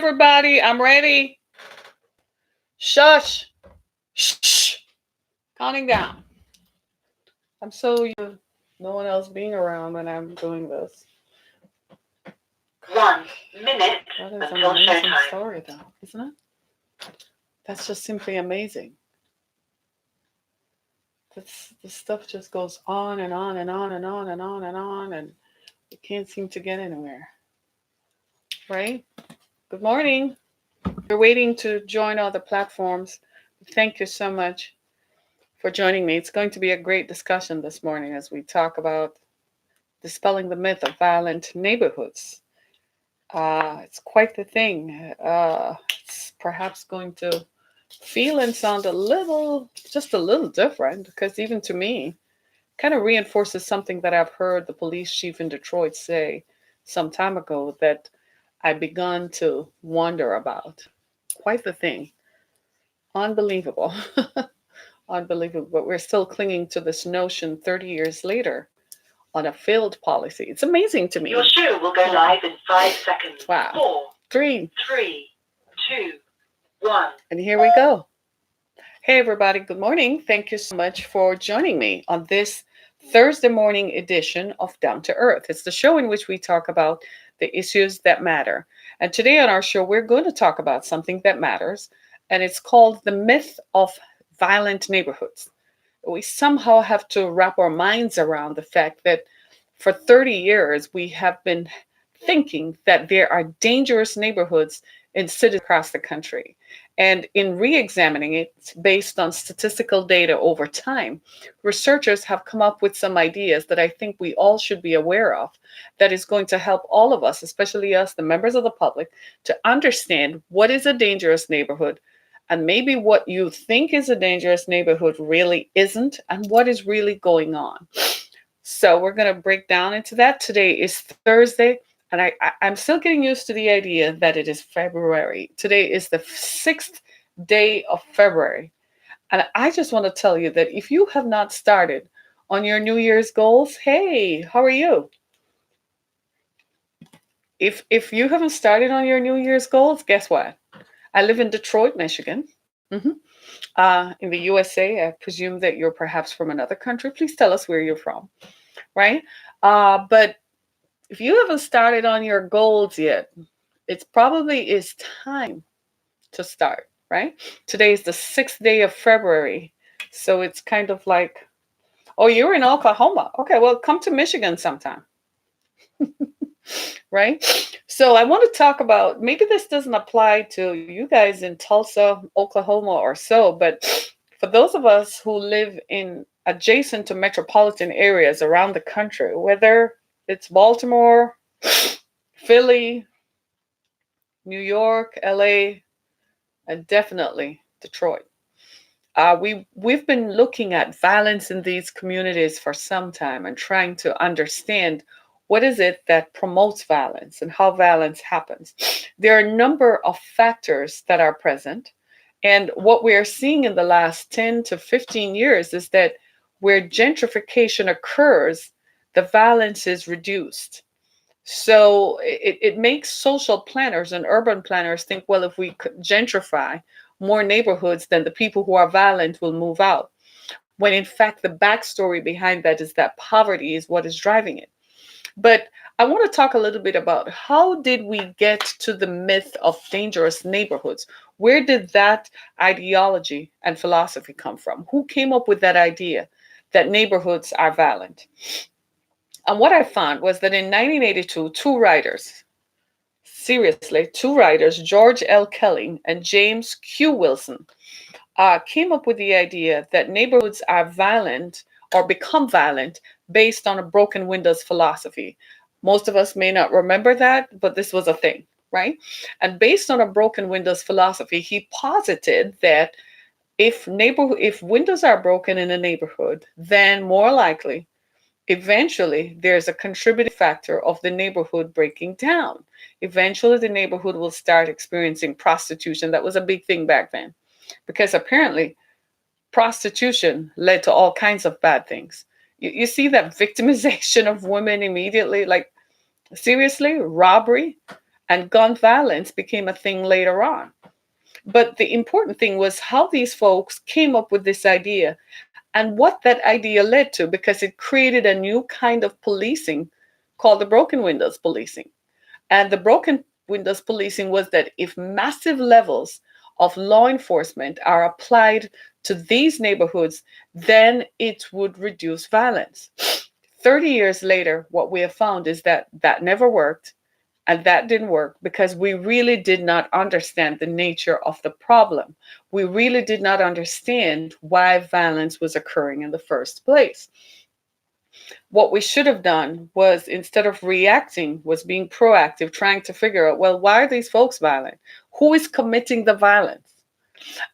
Everybody, I'm ready. Shush. Shh. Counting down. I'm so used to no one else being around when I'm doing this. 1 minute That is an until amazing showtime. story, though, isn't it? That's just simply amazing. This stuff just goes on and on and on and on and on and on, and you can't seem to get anywhere, right? Good morning. You're waiting to join other platforms. Thank you so much for joining me. It's going to be a great discussion this morning as we talk about dispelling the myth of violent neighborhoods. It's quite the thing. It's perhaps going to feel and sound just a little different, because even to me, kind of reinforces something that I've heard the police chief in Detroit say some time ago that I begun to wonder about. Quite the thing. Unbelievable. Unbelievable. But we're still clinging to this notion 30 years later on a failed policy. It's amazing to me. Your show will go live in 5 seconds. Wow. 4, Three. 3, 2, 1. And here we go. Hey, everybody. Good morning. Thank you so much for joining me on this Thursday morning edition of Down to Earth. It's the show in which we talk about the issues that matter. And today on our show, we're going to talk about something that matters, and it's called the myth of violent neighborhoods. We somehow have to wrap our minds around the fact that for 30 years we have been thinking that there are dangerous neighborhoods in cities across the country. And in re examining it based on statistical data over time, researchers have come up with some ideas that I think we all should be aware of, that is going to help all of us, especially us, the members of the public, to understand what is a dangerous neighborhood, and maybe what you think is a dangerous neighborhood really isn't, and what is really going on. So we're going to break down into that. Today is Thursday, and I'm still getting used to the idea that it is February. Today is the 6th day of February. And I just want to tell you that if you have not started on your New Year's goals, hey, how are you? If you haven't started on your New Year's goals, guess what? I live in Detroit, Michigan. Mhm. In the USA. I presume that you're perhaps from another country. Please tell us where you're from, right? But if you haven't started on your goals yet, it's probably is time to start, right? Today is the 6th day of February. So it's kind of like, oh, you're in Oklahoma. Okay, well, come to Michigan sometime, right? So I want to talk about, maybe this doesn't apply to you guys in Tulsa, Oklahoma or so, but for those of us who live in adjacent to metropolitan areas around the country, whether it's Baltimore, Philly, New York, LA, and definitely Detroit. We've been looking at violence in these communities for some time and trying to understand what is it that promotes violence and how violence happens. There are a number of factors that are present, and what we are seeing in the last 10 to 15 years is that where gentrification occurs, the violence is reduced. So it makes social planners and urban planners think, well, if we gentrify more neighborhoods, then the people who are violent will move out. When in fact, the backstory behind that is that poverty is what is driving it. But I want to talk a little bit about how did we get to the myth of dangerous neighborhoods? Where did that ideology and philosophy come from? Who came up with that idea that neighborhoods are violent? And what I found was that in 1982, two writers, seriously, two writers, George L. Kelly and James Q. Wilson, came up with the idea that neighborhoods are violent or become violent based on a broken windows philosophy. Most of us may not remember that, but this was a thing, right? And based on a broken windows philosophy, he posited that if windows are broken in a neighborhood, then more likely eventually there's a contributing factor of the neighborhood breaking down. Eventually the neighborhood will start experiencing prostitution. That was a big thing back then, because apparently prostitution led to all kinds of bad things. You see that victimization of women immediately, like seriously, robbery and gun violence became a thing later on. But the important thing was how these folks came up with this idea and what that idea led to, because it created a new kind of policing called the broken windows policing. And the broken windows policing was that if massive levels of law enforcement are applied to these neighborhoods, then it would reduce violence. 30 years later, what we have found is that that never worked. And that didn't work because we really did not understand the nature of the problem. We really did not understand why violence was occurring in the first place. What we should have done was, instead of reacting, was being proactive, trying to figure out, well, why are these folks violent? Who is committing the violence?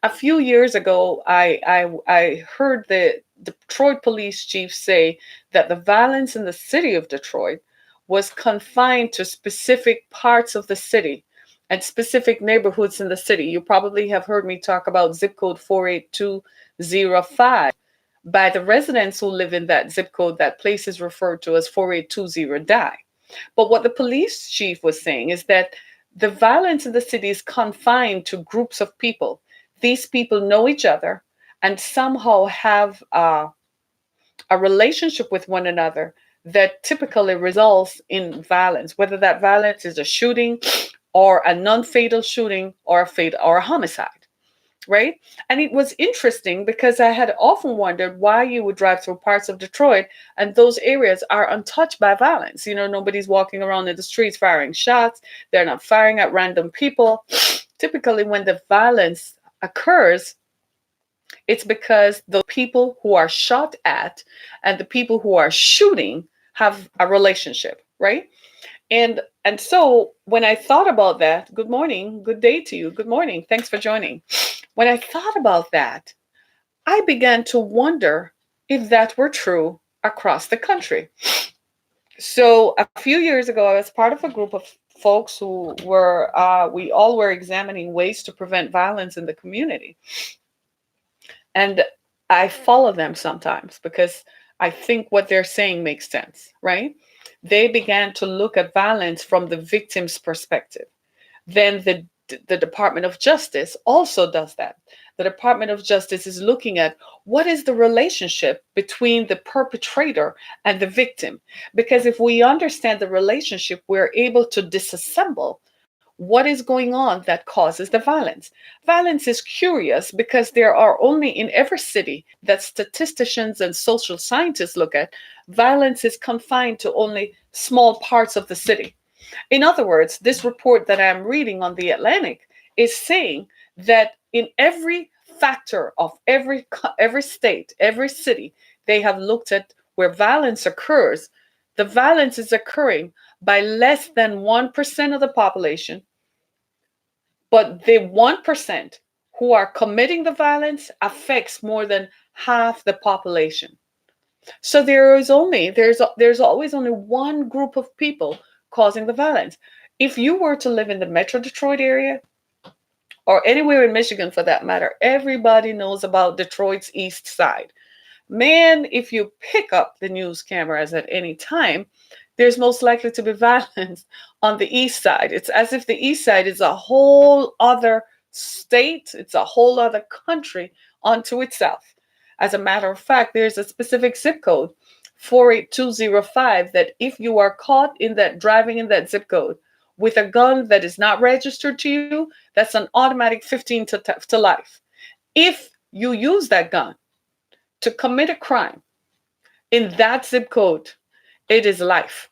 A few years ago, I heard the Detroit police chief say that the violence in the city of Detroit was confined to specific parts of the city and specific neighborhoods in the city. You probably have heard me talk about zip code 48205. By the residents who live in that zip code, that place is referred to as 4820 Die. But what the police chief was saying is that the violence in the city is confined to groups of people. These people know each other and somehow have a relationship with one another that typically results in violence, whether that violence is a shooting or a non-fatal shooting or a fatal or a homicide. Right. And it was interesting because I had often wondered why you would drive through parts of Detroit and those areas are untouched by violence. You know, nobody's walking around in the streets firing shots. They're not firing at random people. Typically, when the violence occurs, it's because the people who are shot at and the people who are shooting have a relationship, right? And so when I thought about that, good morning, good day to you. Good morning. Thanks for joining. When I thought about that, I began to wonder if that were true across the country. So a few years ago, I was part of a group of folks who were, we all were examining ways to prevent violence in the community. And I follow them sometimes because I think what they're saying makes sense, right? They began to look at violence from the victim's perspective. Then the Department of Justice also does that. The Department of Justice is looking at what is the relationship between the perpetrator and the victim. Because if we understand the relationship, we're able to disassemble what is going on that causes the violence. Violence is curious because there are only in every city that statisticians and social scientists look at, violence is confined to only small parts of the city. In other words, this report that I'm reading on the Atlantic is saying that in every factor of every state, every city, they have looked at where violence occurs. The violence is occurring by less than 1% of the population, but the 1% who are committing the violence affects more than half the population. So there's always only one group of people causing the violence. If you were to live in the Metro Detroit area or anywhere in Michigan for that matter, everybody knows about Detroit's East Side. Man, if you pick up the news cameras at any time, there's most likely to be violence on the East Side. It's as if the East Side is a whole other state, it's a whole other country unto itself. As a matter of fact, there's a specific zip code, 48205, that if you are caught in that driving in that zip code with a gun that is not registered to you, that's an automatic 15 to life. If you use that gun to commit a crime in that zip code, it is life,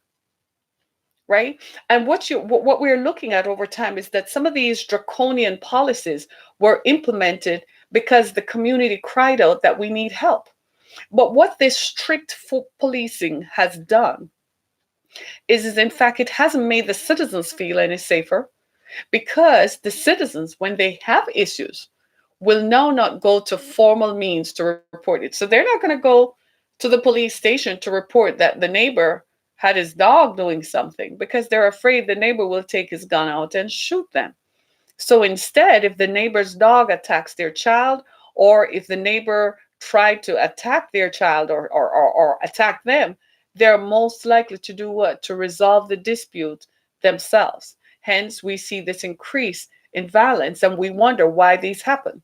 right? And what we're looking at over time is that some of these draconian policies were implemented because the community cried out that we need help. But what this strict policing has done is in fact it hasn't made the citizens feel any safer, because the citizens, when they have issues, will now not go to formal means to report it. So they're not going to go to the police station to report that the neighbor had his dog doing something, because they're afraid the neighbor will take his gun out and shoot them. So instead, if the neighbor's dog attacks their child, or if the neighbor tried to attack their child or attack them, they're most likely to do what? To resolve the dispute themselves. Hence, we see this increase in violence and we wonder why these happen.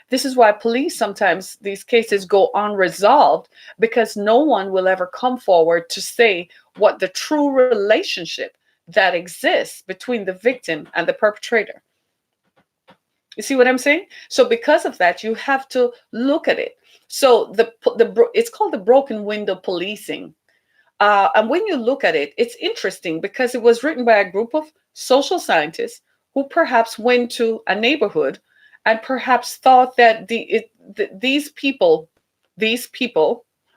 This is why police sometimes these cases go unresolved because no one will ever come forward to say what the true relationship that exists between the victim and the perpetrator. You see what I'm saying? So because of that, you have to look at it. So it's called the broken window policing. And when you look at it, it's interesting because it was written by a group of social scientists who perhaps went to a neighborhood and perhaps thought that these people,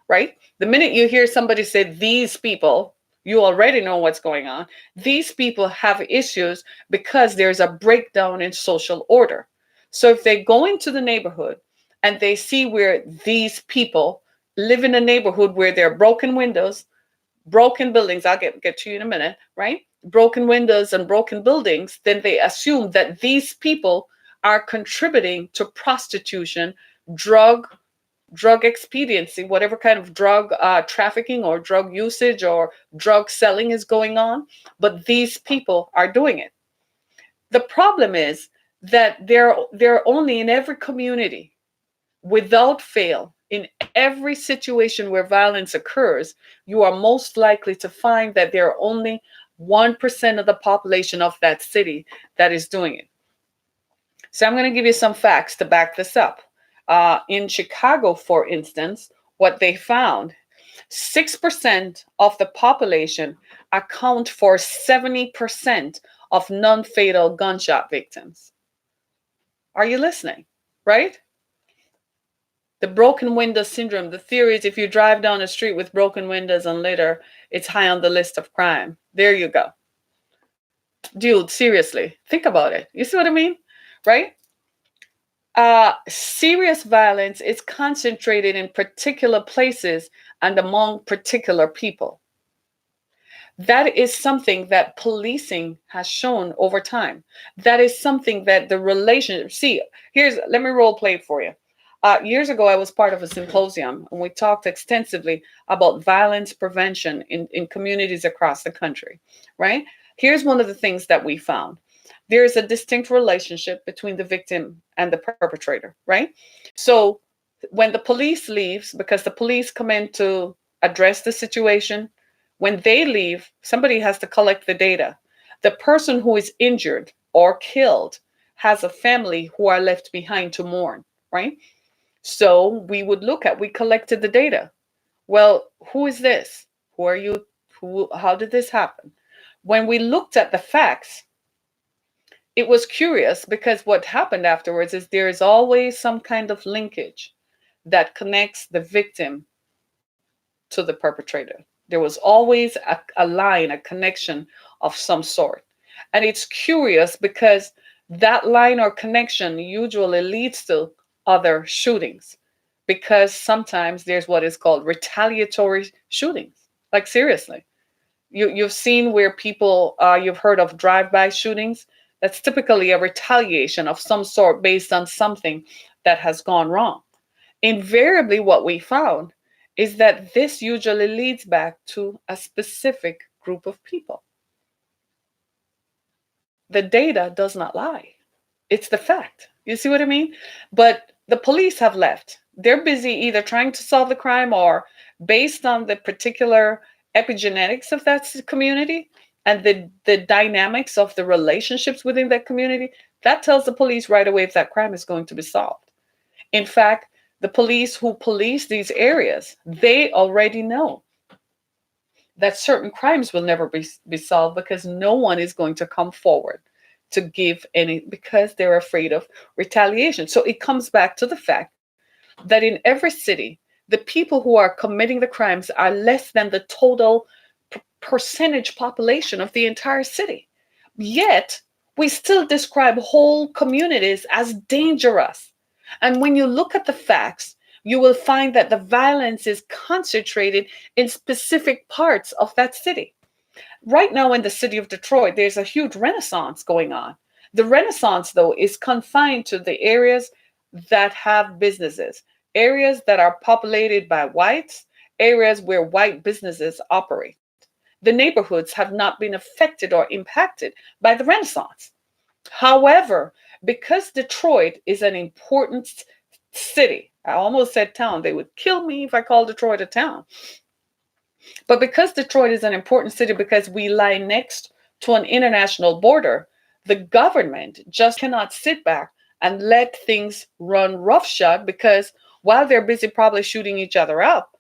right? The minute you hear somebody say these people, you already know what's going on. These people have issues because there's a breakdown in social order. So if they go into the neighborhood and they see where these people live in a neighborhood where there are broken windows, broken buildings, I'll get to you in a minute, right? Broken windows and broken buildings, then they assume that these people are contributing to prostitution, drug expediency, whatever kind of drug trafficking or drug usage or drug selling is going on, but these people are doing it. The problem is that they're only in every community without fail, in every situation where violence occurs, you are most likely to find that there are only 1% of the population of that city that is doing it. So I'm going to give you some facts to back this up. In Chicago, for instance, what they found 6% of the population account for 70% of non fatal gunshot victims. Are you listening? Right? The broken window syndrome. The theory is if you drive down the street with broken windows and litter, it's high on the list of crime. There you go. Dude, seriously, think about it. You see what I mean? Right? Serious violence is concentrated in particular places and among particular people. That is something that policing has shown over time. That is something that the relationship. See, let me role play for you. Years ago, I was part of a symposium and we talked extensively about violence prevention in communities across the country, right? Here's one of the things that we found. There is a distinct relationship between the victim and the perpetrator, right? So when the police leaves, because the police come in to address the situation, when they leave, somebody has to collect the data. The person who is injured or killed has a family who are left behind to mourn, right? So we collected the data. Well, who is this? Who are you? How did this happen? When we looked at the facts, it was curious because what happened afterwards is there is always some kind of linkage that connects the victim to the perpetrator. There was always a line, a connection of some sort. And it's curious because that line or connection usually leads to other shootings because sometimes there's what is called retaliatory shootings. Like, seriously. You've seen where people, you've heard of drive-by shootings. That's typically a retaliation of some sort based on something that has gone wrong. Invariably, what we found is that this usually leads back to a specific group of people. The data does not lie. It's the fact. You see what I mean? But the police have left. They're busy either trying to solve the crime or based on the particular epigenetics of that community and the dynamics of the relationships within that community, that tells the police right away if that crime is going to be solved. In fact, the police who police these areas, they already know that certain crimes will never be solved because no one is going to come forward to give any because they're afraid of retaliation. So it comes back to the fact that in every city, the people who are committing the crimes are less than the total percentage population of the entire city. Yet, we still describe whole communities as dangerous. And when you look at the facts, you will find that the violence is concentrated in specific parts of that city. Right now in the city of Detroit, there's a huge renaissance going on. The renaissance, though, is confined to the areas that have businesses, areas that are populated by whites, areas where white businesses operate. the neighborhoods have not been affected or impacted by the Renaissance. However, because Detroit is an important city, I almost said town, they would kill me if I called Detroit a town. But because Detroit is an important city, because we lie next to an international border, the government just cannot sit back and let things run roughshod, because while they're busy probably shooting each other up,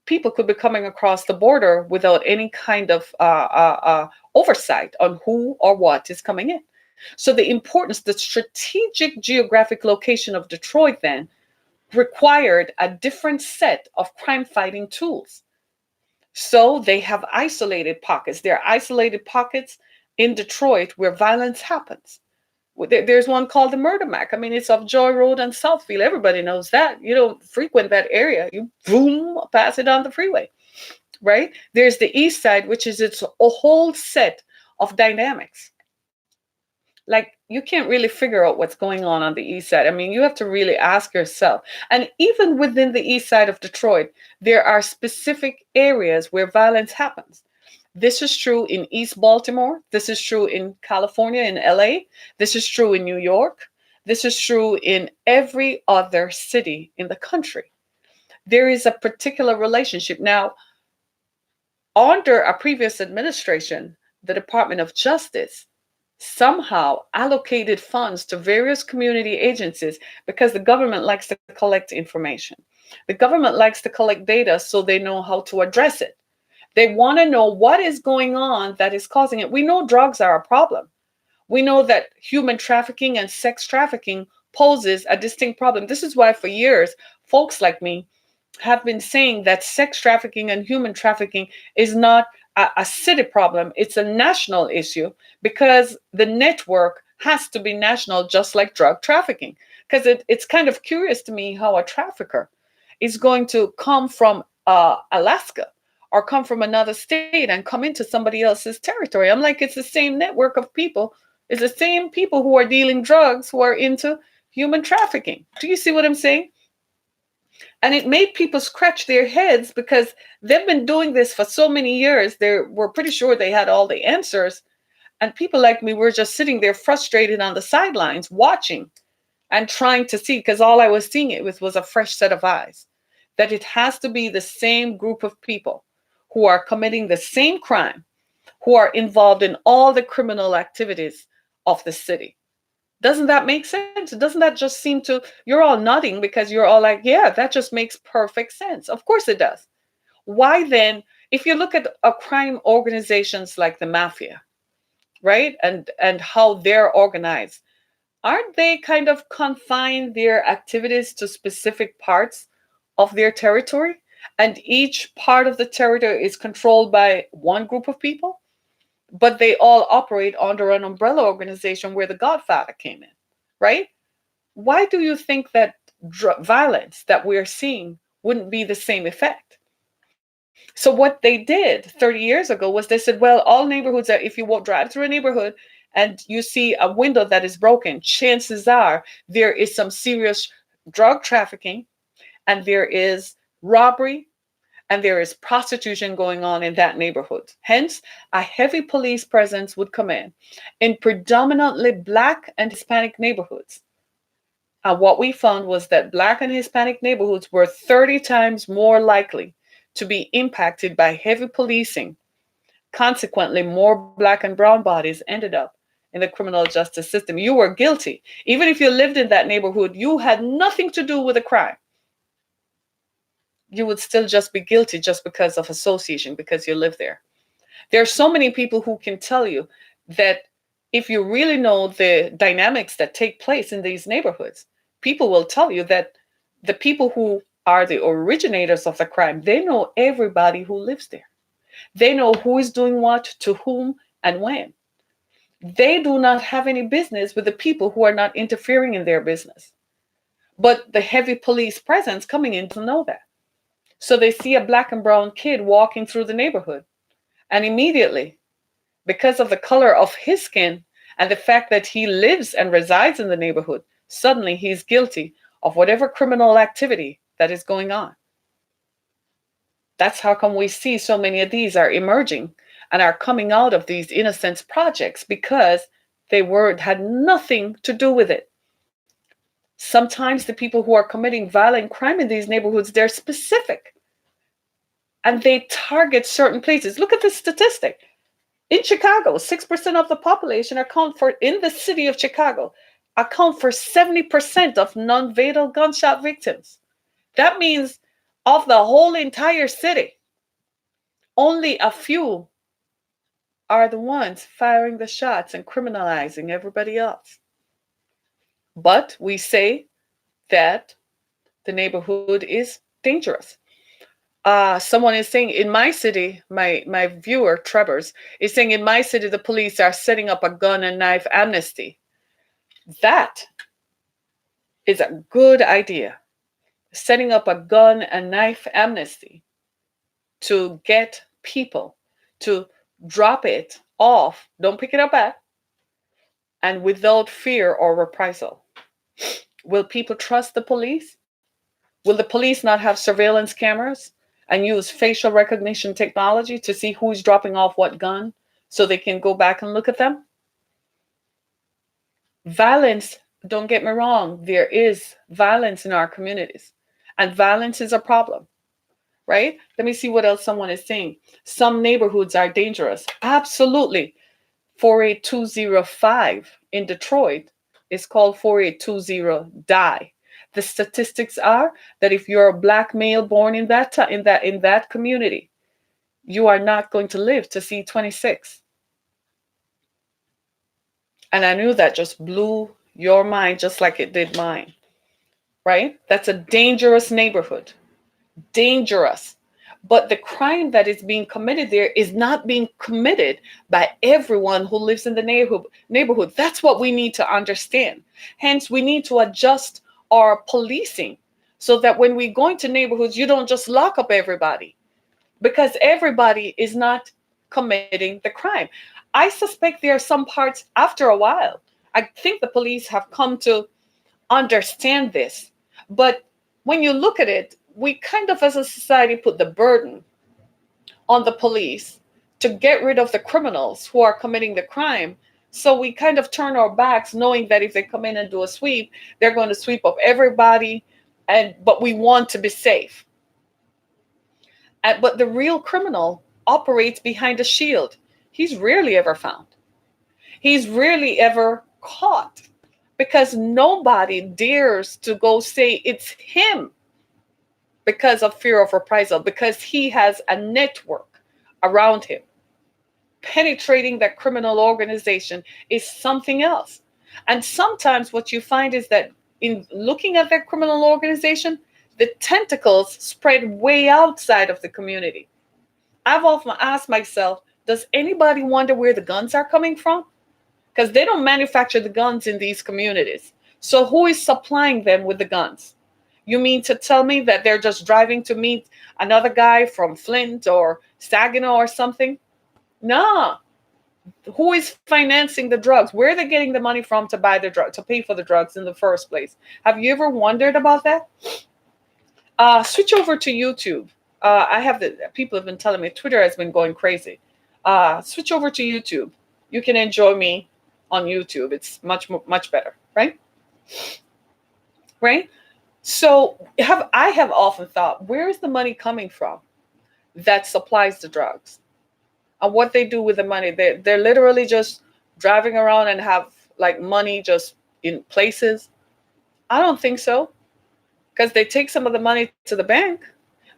people could be coming across the border without any kind of oversight on who or what is coming in. So the importance, the strategic geographic location of Detroit then required a different set of crime fighting tools. So they have isolated pockets. There are isolated pockets in Detroit where violence happens. There's one called the Murder Mac. I mean, it's off Joy Road and Southfield. Everybody knows that. You don't frequent that area. You boom, pass it on the freeway, right? There's the East Side, which is its a whole set of dynamics. Like, you can't really figure out what's going on the East Side. I mean, you have to really ask yourself. And even within the East Side of Detroit, there are specific areas where violence happens. This is true in East Baltimore. This is true in California, in LA. This is true in New York. This is true in every other city in the country. There is a particular relationship. Now, under a previous administration, the Department of Justice somehow allocated funds to various community agencies because the government likes to collect information. The government likes to collect data so they know how to address it. They want to know what is going on that is causing it. We know drugs are a problem. We know that human trafficking and sex trafficking poses a distinct problem. This is why for years, folks like me have been saying that sex trafficking and human trafficking is not a city problem, it's a national issue, because the network has to be national, just like drug trafficking. Because it's kind of curious to me how a trafficker is going to come from Alaska or come from another state and come into somebody else's territory. I'm like, it's the same network of people. It's the same people who are dealing drugs who are into human trafficking. Do you see what I'm saying? And it made people scratch their heads because they've been doing this for so many years. They were pretty sure they had all the answers. And people like me were just sitting there frustrated on the sidelines watching and trying to see, because all I was seeing it with was a fresh set of eyes. That it has to be the same group of people who are committing the same crime, who are involved in all the criminal activities of the city. Doesn't that make sense? Doesn't that just seem to, you're all nodding because you're all like, yeah, that just makes perfect sense. Of course it does. Why then, if you look at crime organizations like the mafia, right? And how they're organized, aren't they kind of confine their activities to specific parts of their territory? And each part of the territory is controlled by one group of people, but they all operate under an umbrella organization where the Godfather came in, right? Why do you think that violence that we're seeing wouldn't be the same effect? So what they did 30 years ago was they said, well, all neighborhoods are, if you will drive through a neighborhood and you see a window that is broken, chances are there is some serious drug trafficking, and there is robbery, and there is prostitution going on in that neighborhood. Hence, a heavy police presence would come in predominantly Black and Hispanic neighborhoods. And what we found was that Black and Hispanic neighborhoods were 30 times more likely to be impacted by heavy policing. Consequently, more Black and brown bodies ended up in the criminal justice system. You were guilty. Even if you lived in that neighborhood, you had nothing to do with a crime. You would still just be guilty just because of association, because you live there. There are so many people who can tell you that if you really know the dynamics that take place in these neighborhoods, people will tell you that the people who are the originators of the crime, they know everybody who lives there. They know who is doing what, to whom, and when. They do not have any business with the people who are not interfering in their business. But the heavy police presence coming in to know that. So they see a Black and brown kid walking through the neighborhood, and immediately, because of the color of his skin and the fact that he lives and resides in the neighborhood, suddenly he's guilty of whatever criminal activity that is going on. That's how come we see so many of these are emerging and are coming out of these innocence projects, because they were had nothing to do with it. Sometimes the people who are committing violent crime in these neighborhoods, they're specific and they target certain places. Look at the statistic. In Chicago, 6% of the population account for, in the city of Chicago, account for 70% of non-fatal gunshot victims. That means of the whole entire city, only a few are the ones firing the shots and criminalizing everybody else. But we say that the neighborhood is dangerous. Someone is saying in my city, my viewer Trevor's is saying in my city the police are setting up a gun and knife amnesty. That is a good idea. Setting up a gun and knife amnesty to get people to drop it off, don't pick it up back, and without fear or reprisal. Will people trust the police? Will the police not have surveillance cameras and use facial recognition technology to see who's dropping off what gun so they can go back and look at them? Violence, don't get me wrong, there is violence in our communities, and violence is a problem, right? Let me see what else someone is saying. Some neighborhoods are dangerous. Absolutely. 48205 in Detroit is called 4820 die. The statistics are that if you're a black male born in that community, you are not going to live to see 26. And I knew that just blew your mind just like it did mine, right? That's a dangerous neighborhood. Dangerous. But the crime that is being committed there is not being committed by everyone who lives in the neighborhood. That's what we need to understand. Hence, we need to adjust our policing so that when we go into neighborhoods, you don't just lock up everybody, because everybody is not committing the crime. I suspect there are some parts after a while. I think the police have come to understand this. But when you look at it, we kind of, as a society, put the burden on the police to get rid of the criminals who are committing the crime. So we kind of turn our backs, knowing that if they come in and do a sweep, they're going to sweep up everybody. But we want to be safe. But the real criminal operates behind a shield. He's rarely ever found. He's rarely ever caught, because nobody dares to go say it's him because of fear of reprisal, because he has a network around him. Penetrating that criminal organization is something else. And sometimes what you find is that in looking at that criminal organization, the tentacles spread way outside of the community. I've often asked myself, does anybody wonder where the guns are coming from? Because they don't manufacture the guns in these communities. So who is supplying them with the guns? You mean to tell me that they're just driving to meet another guy from Flint or Saginaw or something? No. Who is financing the drugs? Where are they getting the money from to buy the drug, to pay for the drugs in the first place? Have you ever wondered about that? Switch over to YouTube. I have the people have been telling me Twitter has been going crazy. Switch over to YouTube. You can enjoy me on YouTube. It's much better, right? Right. So I have often thought, where is the money coming from that supplies the drugs? And what they do with the money? They're literally just driving around and have like money just in places. I don't think so, because they take some of the money to the bank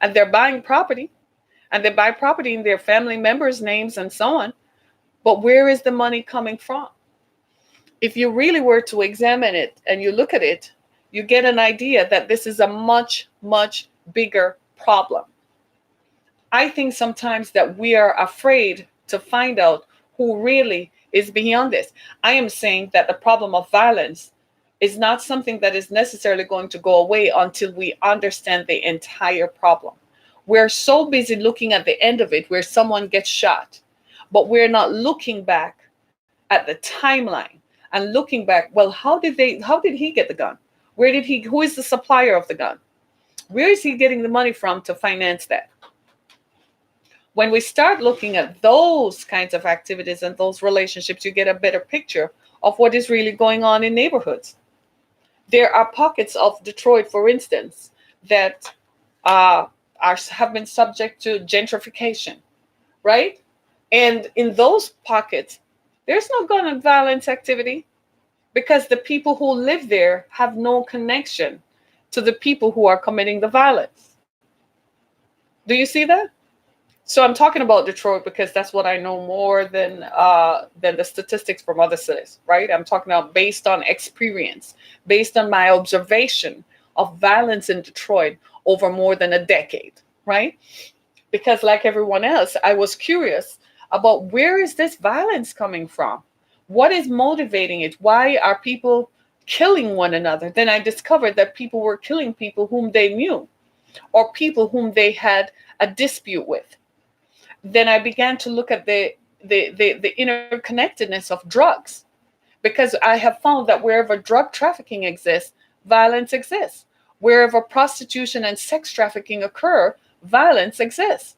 and they're buying property, and they buy property in their family members' names and so on. But where is the money coming from? If you really were to examine it and you look at it, you get an idea that this is a much, much bigger problem. I think sometimes that we are afraid to find out who really is beyond this. I am saying that the problem of violence is not something that is necessarily going to go away until we understand the entire problem. We're so busy looking at the end of it where someone gets shot, but we're not looking back at the timeline and looking back, well, how did he get the gun? Who is the supplier of the gun? Where is he getting the money from to finance that? When we start looking at those kinds of activities and those relationships, you get a better picture of what is really going on in neighborhoods. There are pockets of Detroit, for instance, that uh, have been subject to gentrification, right? And in those pockets, there's no gun and violence activity because the people who live there have no connection to the people who are committing the violence. Do you see that? So I'm talking about Detroit because that's what I know more than the statistics from other cities, right? I'm talking about based on experience, based on my observation of violence in Detroit over more than a decade, right? Because like everyone else, I was curious about where is this violence coming from? What is motivating it? Why are people killing one another? Then I discovered that people were killing people whom they knew or people whom they had a dispute with. Then I began to look at the interconnectedness of drugs because I have found that wherever drug trafficking exists, violence exists. Wherever prostitution and sex trafficking occur, violence exists.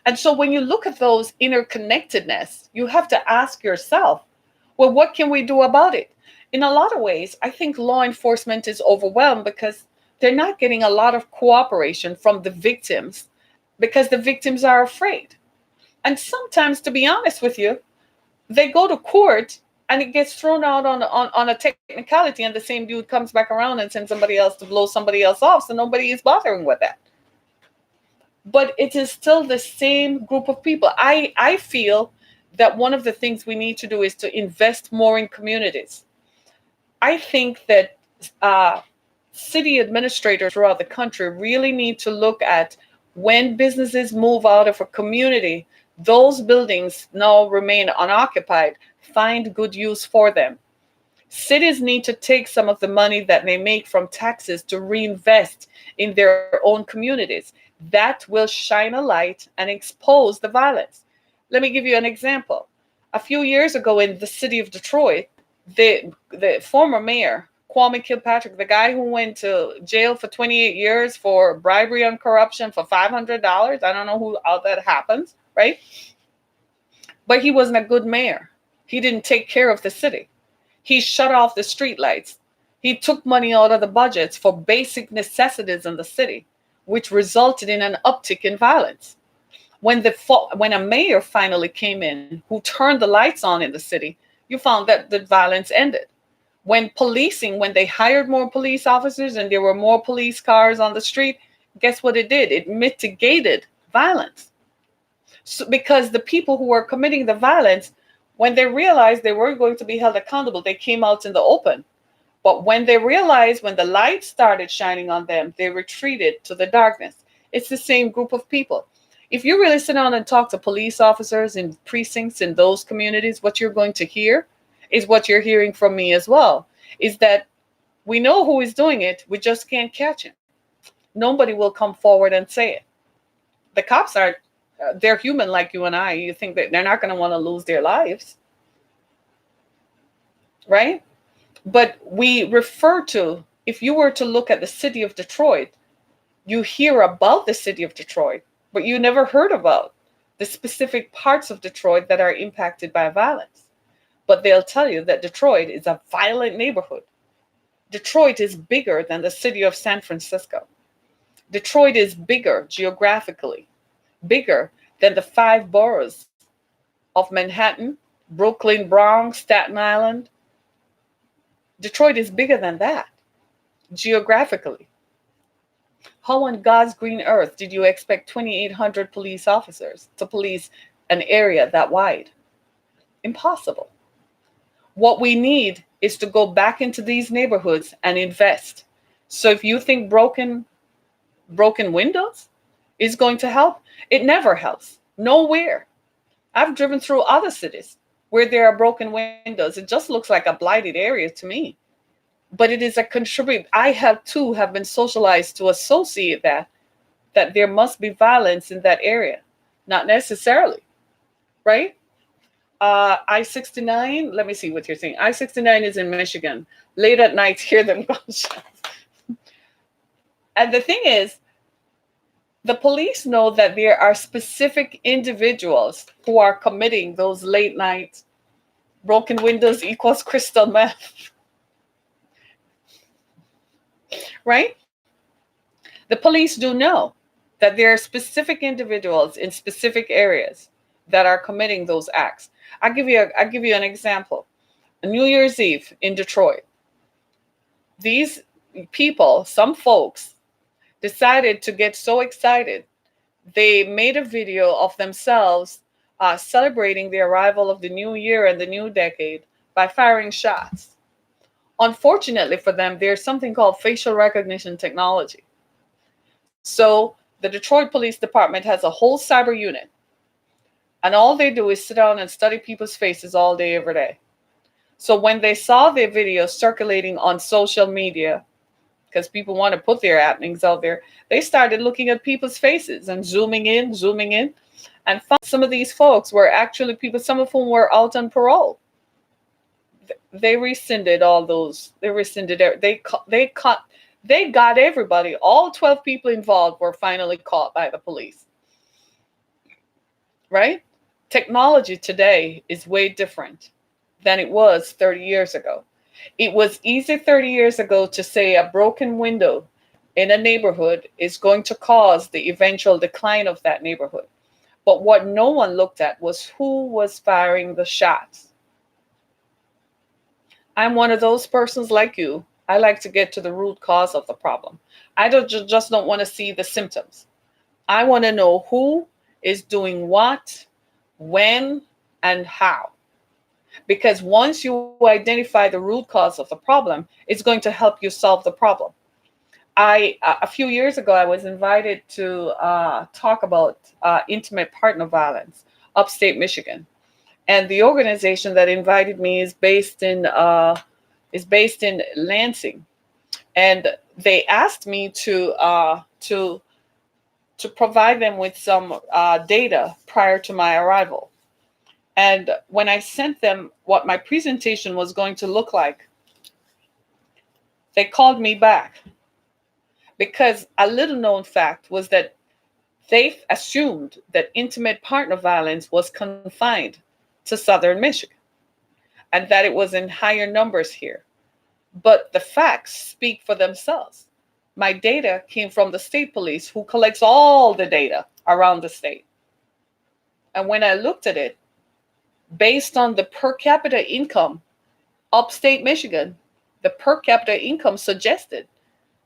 And so when you look at those interconnectedness, you have to ask yourself, well, what can we do about it? In a lot of ways, I think law enforcement is overwhelmed because they're not getting a lot of cooperation from the victims because the victims are afraid. And sometimes, to be honest with you, they go to court and it gets thrown out on a technicality, and the same dude comes back around and sends somebody else to blow somebody else off. So nobody is bothering with that. But it is still the same group of people. I feel that one of the things we need to do is to invest more in communities. I think that uh, city administrators throughout the country really need to look at when businesses move out of a community, those buildings now remain unoccupied, find good use for them. Cities need to take some of the money that they make from taxes to reinvest in their own communities. That will shine a light and expose the violence. Let me give you an example. A few years ago in the city of Detroit, the former mayor, Kwame Kilpatrick, the guy who went to jail for 28 years for bribery and corruption for $500, I don't know how that happens, right? But he wasn't a good mayor. He didn't take care of the city. He shut off the streetlights. He took money out of the budgets for basic necessities in the city, which resulted in an uptick in violence. When a mayor finally came in who turned the lights on in the city, you found that the violence ended. When they hired more police officers and there were more police cars on the street, guess what it did? It mitigated violence. So, because the people who were committing the violence, when they realized they weren't going to be held accountable, they came out in the open. But when they realized, when the light started shining on them, they retreated to the darkness. It's the same group of people. If you really sit down and talk to police officers in precincts in those communities, what you're going to hear is what you're hearing from me as well, is that we know who is doing it, we just can't catch him. Nobody will come forward and say it. The cops are, they're human like you and I. You think that they're not going to want to lose their lives, right? But we refer to, if you were to look at the city of Detroit, you hear about the city of Detroit, but you never heard about the specific parts of Detroit that are impacted by violence. But they'll tell you that Detroit is a violent neighborhood. Detroit is bigger than the city of San Francisco. Detroit is bigger geographically, bigger than the five boroughs of Manhattan, Brooklyn, Bronx, Staten Island. Detroit is bigger than that geographically. How on God's green earth did you expect 2,800 police officers to police an area that wide? Impossible. What we need is to go back into these neighborhoods and invest. So if you think broken windows is going to help, it never helps. Nowhere. I've driven through other cities where there are broken windows. It just looks like a blighted area to me. But it is a contribute. I have too have been socialized to associate that there must be violence in that area. Not necessarily, right? I-69, let me see what you're saying. I-69 is in Michigan. Late at night, hear them gunshots. And the thing is, The police know that there are specific individuals who are committing those late night broken windows equals crystal meth, right? The police do know that there are specific individuals in specific areas that are committing those acts. I'll give you an example. New Year's Eve in Detroit, these people, some folks, decided to get so excited. They made a video of themselves celebrating the arrival of the new year and the new decade by firing shots. Unfortunately for them, there's something called facial recognition technology. So the Detroit Police Department has a whole cyber unit, and all they do is sit down and study people's faces all day, every day. So when they saw their video circulating on social media, because people want to put their happenings out there, they started looking at people's faces and zooming in, and found some of these folks were actually people, some of whom were out on parole. They rescinded all those. They rescinded. They got everybody. All 12 people involved were finally caught by the police. Right? Technology today is way different than it was 30 years ago. It was easy 30 years ago to say a broken window in a neighborhood is going to cause the eventual decline of that neighborhood. But what no one looked at was who was firing the shots. I'm one of those persons like you. I like to get to the root cause of the problem. I just don't want to see the symptoms. I want to know who is doing what, when, and how. Because once you identify the root cause of the problem, it's going to help you solve the problem. A few years ago, I was invited to talk about intimate partner violence, upstate Michigan, and the organization that invited me is based in Lansing, and they asked me to provide them with some data prior to my arrival. And when I sent them what my presentation was going to look like, they called me back because a little known fact was that they assumed that intimate partner violence was confined to southern Michigan and that it was in higher numbers here. But the facts speak for themselves. My data came from the state police, who collects all the data around the state. And when I looked at it, based on the per capita income, upstate Michigan, the per capita income suggested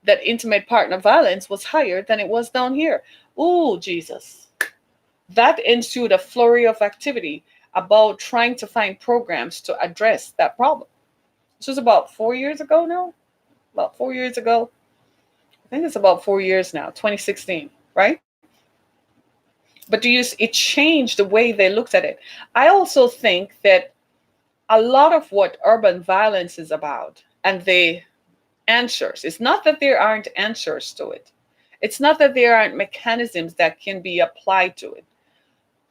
that intimate partner violence was higher than it was down here. Ooh, Jesus. That ensued a flurry of activity about trying to find programs to address that problem. This was about 4 years ago now. About 4 years ago. I think it's about 4 years now, 2016, right? But it changed the way they looked at it. I also think that a lot of what urban violence is about and the answers, it's not that there aren't answers to it. It's not that there aren't mechanisms that can be applied to it.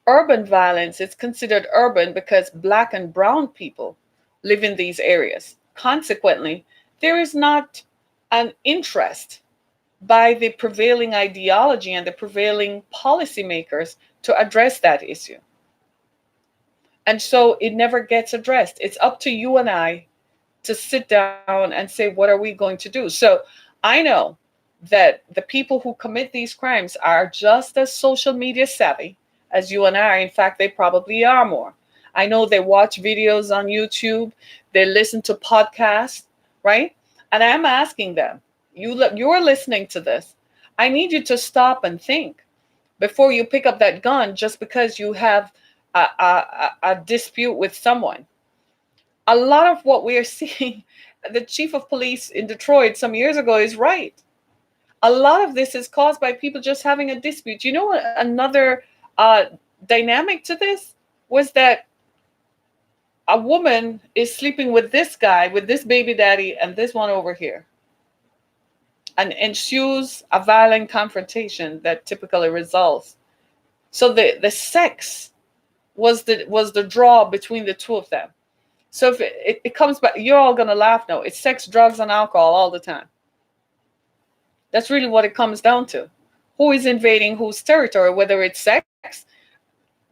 Urban violence is considered urban because black and brown people live in these areas. Consequently, there is not an interest by the prevailing ideology and the prevailing policymakers to address that issue. And so it never gets addressed. It's up to you and I to sit down and say, what are we going to do? So I know that the people who commit these crimes are just as social media savvy as you and I are. In fact, they probably are more. I know they watch videos on YouTube, they listen to podcasts, right? And I'm asking them, you're listening to this. I need you to stop and think before you pick up that gun just because you have a dispute with someone. A lot of what we are seeing, the chief of police in Detroit some years ago is right. A lot of this is caused by people just having a dispute. You know, another dynamic to this was that a woman is sleeping with this guy, with this baby daddy, and this one over here, and ensues a violent confrontation that typically results. So the sex was the draw between the two of them. So if it comes back, you're all gonna laugh now. It's sex, drugs, and alcohol all the time. That's really what it comes down to. Who is invading whose territory, whether it's sex,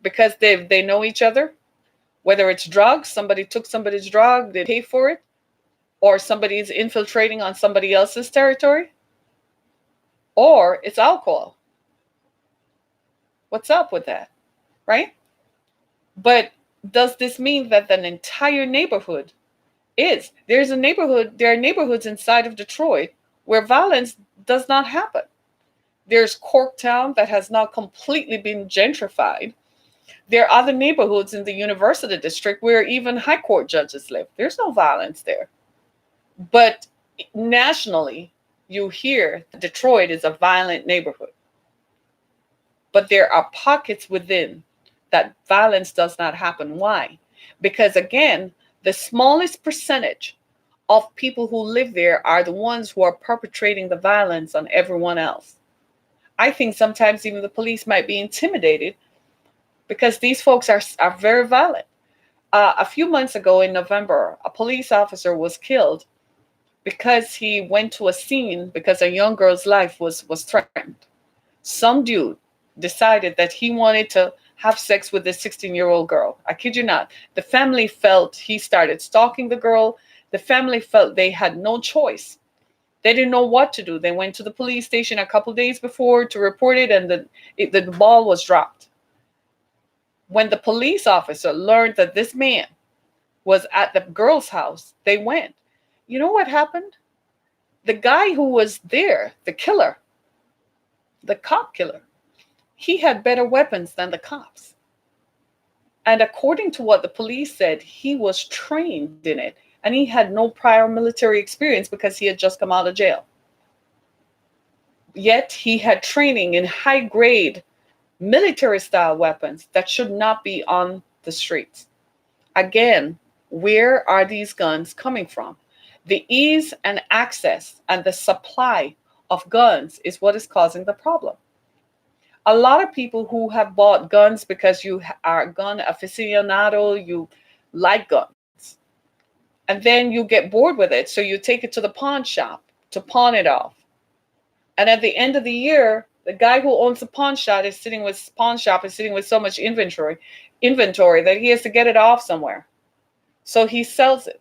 because they know each other, whether it's drugs, somebody took somebody's drug, they pay for it, or somebody is infiltrating on somebody else's territory, or it's alcohol. What's up with that, right? But does this mean that an entire neighborhood there are neighborhoods inside of Detroit where violence does not happen? There's Corktown that has not completely been gentrified. There are other neighborhoods in the University District where even high court judges live. There's no violence there. But nationally, you hear Detroit is a violent neighborhood. But there are pockets within that violence does not happen. Why? Because again, the smallest percentage of people who live there are the ones who are perpetrating the violence on everyone else. I think sometimes even the police might be intimidated because these folks are very violent. A few months ago in November, a police officer was killed because he went to a scene because a young girl's life was threatened. Some dude decided that he wanted to have sex with this 16-year-old girl. I kid you not. The family felt he started stalking the girl. The family felt they had no choice. They didn't know what to do. They went to the police station a couple days before to report it, and the ball was dropped. When the police officer learned that this man was at the girl's house, they went. You know what happened? The guy who was there, the killer, the cop killer, he had better weapons than the cops. And according to what the police said, he was trained in it. And he had no prior military experience because he had just come out of jail. Yet he had training in high grade military style weapons that should not be on the streets. Again, where are these guns coming from? The ease and access and the supply of guns is what is causing the problem. A lot of people who have bought guns because you are a gun aficionado, you like guns, and then you get bored with it, so you take it to the pawn shop to pawn it off. And at the end of the year, the guy who owns the pawn shop is sitting with so much inventory that he has to get it off somewhere. So he sells it.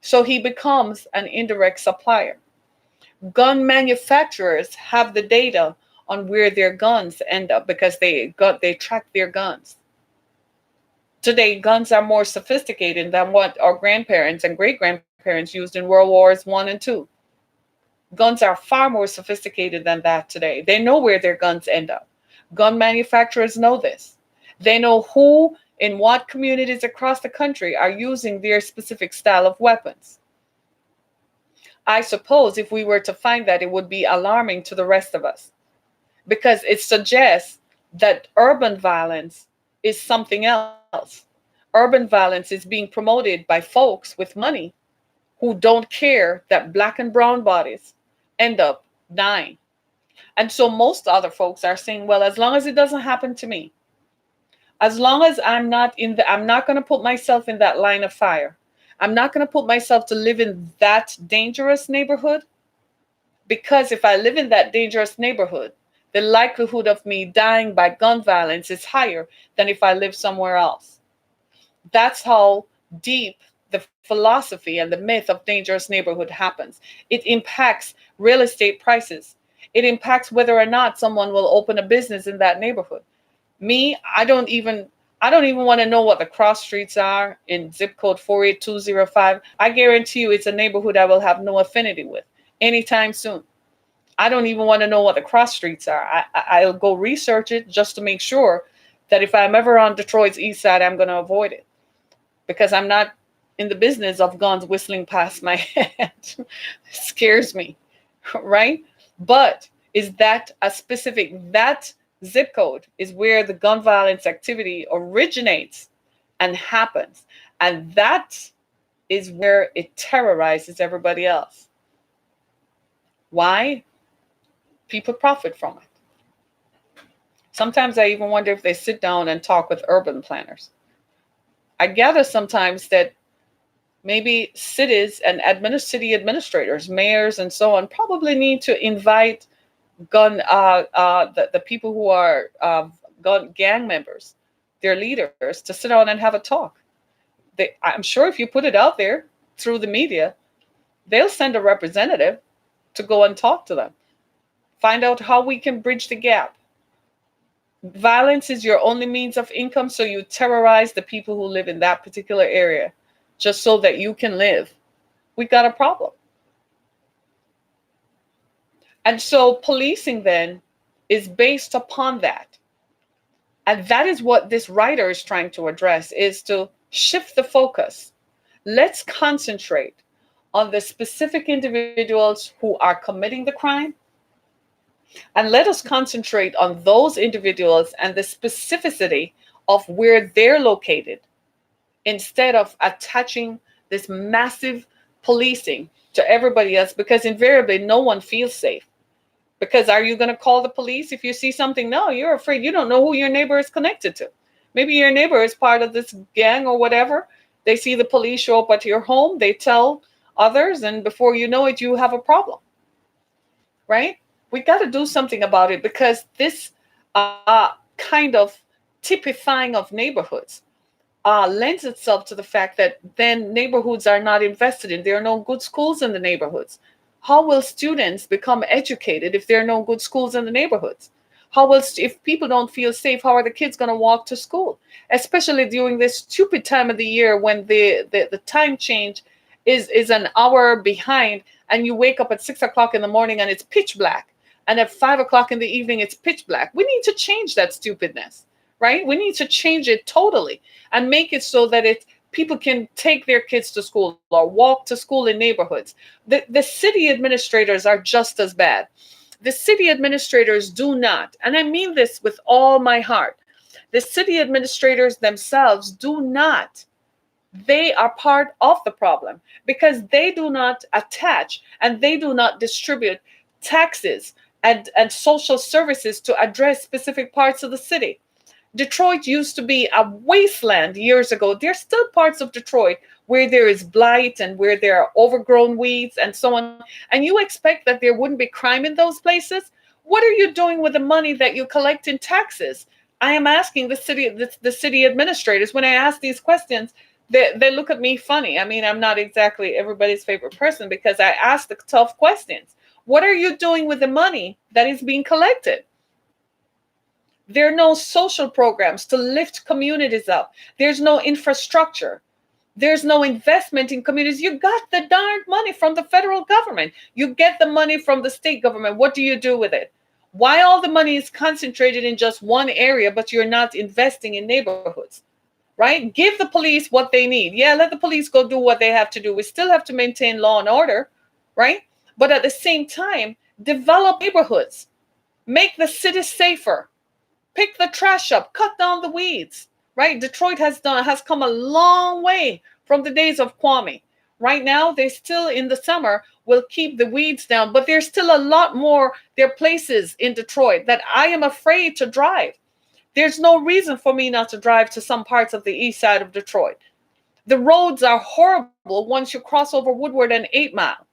So he becomes an indirect supplier. Gun manufacturers have the data on where their guns end up because they track their guns. Today, guns are more sophisticated than what our grandparents and great grandparents used in World Wars I and II. Guns are far more sophisticated than that today. They know where their guns end up. Gun manufacturers know this. They know who in what communities across the country are using their specific style of weapons. I suppose if we were to find that, it would be alarming to the rest of us because it suggests that urban violence is something else. Urban violence is being promoted by folks with money who don't care that black and brown bodies end up dying. And so most other folks are saying, well, as long as it doesn't happen to me, as long as I'm not going to put myself in that line of fire. I'm not going to put myself to live in that dangerous neighborhood, because if I live in that dangerous neighborhood, the likelihood of me dying by gun violence is higher than if I live somewhere else. That's how deep the philosophy and the myth of dangerous neighborhood happens. It impacts real estate prices. It impacts whether or not someone will open a business in that neighborhood. Me, I don't even want to know what the cross streets are in zip code 48205. I guarantee you it's a neighborhood I will have no affinity with anytime soon. I don't even want to know what the cross streets are. I'll go research it just to make sure that if I'm ever on Detroit's east side, I'm going to avoid it, because I'm not in the business of guns whistling past my head. It scares me, right? But is that that zip code is where the gun violence activity originates and happens. And that is where it terrorizes everybody else. Why? People profit from it. Sometimes I even wonder if they sit down and talk with urban planners. I gather sometimes that maybe cities and city administrators, mayors, and so on probably need to invite the people who are gun gang members, their leaders, to sit down and have a talk. I'm sure if you put it out there through the media, they'll send a representative to go and talk to them, find out how we can bridge the gap. Violence is your only means of income, so you terrorize the people who live in that particular area just so that you can live. We got a problem. And so policing then is based upon that. And that is what this writer is trying to address, is to shift the focus. Let's concentrate on the specific individuals who are committing the crime, and let us concentrate on those individuals and the specificity of where they're located, instead of attaching this massive policing to everybody else, because invariably no one feels safe. Because are you going to call the police if you see something? No, you're afraid. You don't know who your neighbor is connected to. Maybe your neighbor is part of this gang or whatever. They see the police show up at your home, they tell others, and before you know it, you have a problem, right? We got to do something about it, because this kind of typifying of neighborhoods lends itself to the fact that then neighborhoods are not invested in. There are no good schools in the neighborhoods. How will students become educated if there are no good schools in the neighborhoods? How will, if people don't feel safe, how are the kids going to walk to school? Especially during this stupid time of the year when the time change is an hour behind, and you wake up at 6 o'clock in the morning and it's pitch black. And at 5 o'clock in the evening, it's pitch black. We need to change that stupidness, right? We need to change it totally and make it so that people can take their kids to school or walk to school in neighborhoods. The city administrators are just as bad. The city administrators do not, and I mean this with all my heart, the city administrators themselves do not. They are part of the problem, because they do not attach and they do not distribute taxes and social services to address specific parts of the city. Detroit used to be a wasteland years ago. There's still parts of Detroit where there is blight and where there are overgrown weeds and so on. And you expect that there wouldn't be crime in those places? What are you doing with the money that you collect in taxes? I am asking the city administrators. When I ask these questions, they look at me funny. I mean, I'm not exactly everybody's favorite person because I ask the tough questions. What are you doing with the money that is being collected? There are no social programs to lift communities up. There's no infrastructure. There's no investment in communities. You got the darned money from the federal government. You get the money from the state government. What do you do with it? Why all the money is concentrated in just one area, but you're not investing in neighborhoods, right? Give the police what they need. Yeah, let the police go do what they have to do. We still have to maintain law and order, right? But at the same time, develop neighborhoods. Make the city safer. Pick the trash up, cut down the weeds, right? Detroit has come a long way from the days of Kwame. Right now, they still in the summer will keep the weeds down, but there's still a lot more. There are places in Detroit that I am afraid to drive. There's no reason for me not to drive to some parts of the east side of Detroit. The roads are horrible once you cross over Woodward and 8 Mile.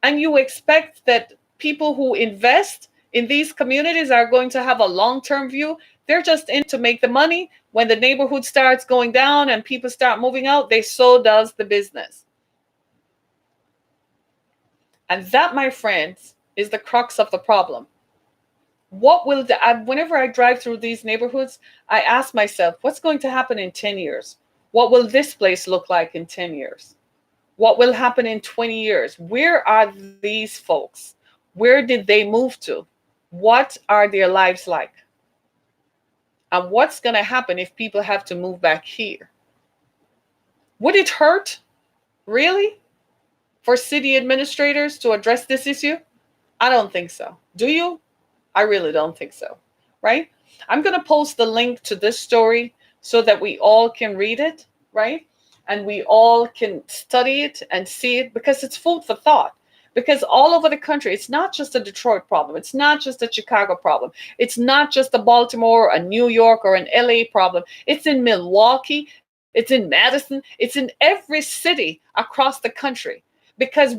And you expect that people who invest in these communities are going to have a long-term view. They're just in to make the money. When the neighborhood starts going down and people start moving out, so does the business. And that, my friends, is the crux of the problem. Whenever I drive through these neighborhoods, I ask myself, what's going to happen in 10 years? What will this place look like in 10 years? What will happen in 20 years? Where are these folks? Where did they move to? What are their lives like? And what's going to happen if people have to move back here? Would it hurt, really, for city administrators to address this issue? I don't think so. Do you? I really don't think so, right? I'm going to post the link to this story so that we all can read it, right? And we all can study it and see it, because it's food for thought. Because all over the country, it's not just a Detroit problem. It's not just a Chicago problem. It's not just a Baltimore, a New York, or an LA problem. It's in Milwaukee. It's in Madison. It's in every city across the country. because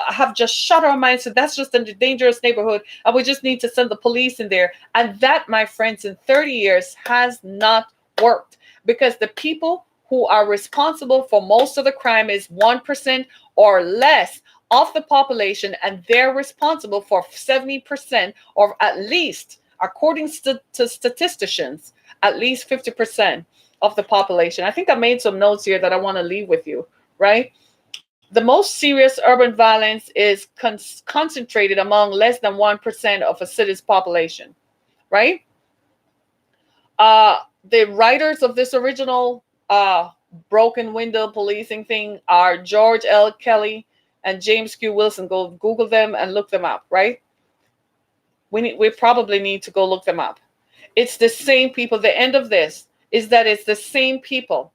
have just shut our minds. So that's just a dangerous neighborhood, and we just need to send the police in there. And that, my friends, in 30 years has not worked, because the people who are responsible for most of the crime is 1% or less of the population, and they're responsible for 70%, or at least, according to statisticians, at least 50% of the population. I think I made some notes here that I want to leave with you, right? The most serious urban violence is concentrated among less than 1% of a city's population, right? The writers of this original broken window policing thing are George L. Kelly and James Q. Wilson. Go Google them and look them up, right? We probably need to go look them up. It's the same people. The end of this is that it's the same people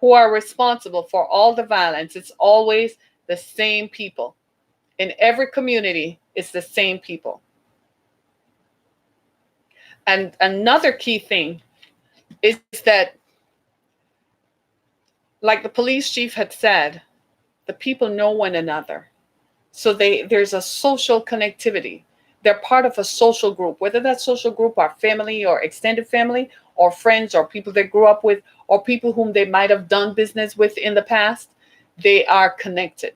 who are responsible for all the violence. It's always the same people. In every community, it's the same people. And another key thing is that, like the police chief had said, the people know one another. So there's a social connectivity. They're part of a social group, whether that social group are family or extended family or friends or people they grew up with or people whom they might have done business with in the past. They are connected.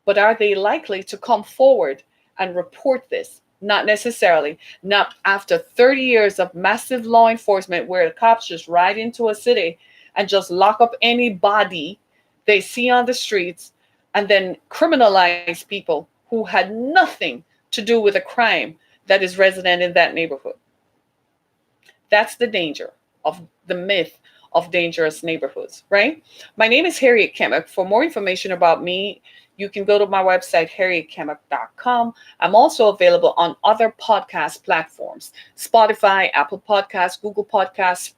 But are they likely to come forward and report this? Not necessarily. Not after 30 years of massive law enforcement where the cops just ride into a city and just lock up anybody they see on the streets and then criminalize people who had nothing to do with a crime that is resident in that neighborhood. That's the danger of the myth of dangerous neighborhoods, right? My name is Harriet Kemmick. For more information about me, you can go to my website, harrietkemmick.com. I'm also available on other podcast platforms: Spotify, Apple Podcasts, Google Podcasts,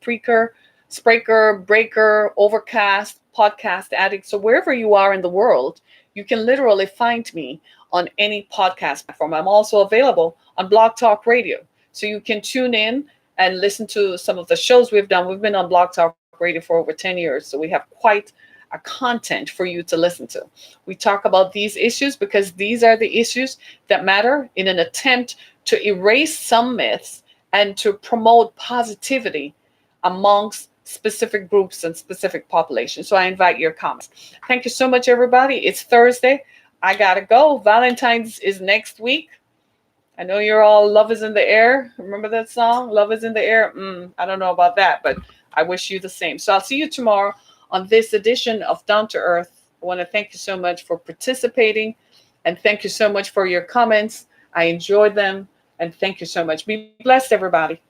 Spreaker, Breaker, Overcast, Podcast Addict. So wherever you are in the world, you can literally find me on any podcast platform. I'm also available on Blog Talk Radio. So you can tune in and listen to some of the shows we've done. We've been on Blog Talk Radio for over 10 years, so we have quite a content for you to listen to. We talk about these issues because these are the issues that matter, in an attempt to erase some myths and to promote positivity amongst specific groups and specific populations. So I invite your comments. Thank you so much, everybody. It's Thursday. I gotta go. Valentine's is next week. I know you're all love is in the air. Remember that song? Love is in the air. I don't know about that, but I wish you the same. So I'll see you tomorrow on this edition of Down to Earth. I want to thank you so much for participating, and thank you so much for your comments. I enjoyed them, and thank you so much. Be blessed, everybody.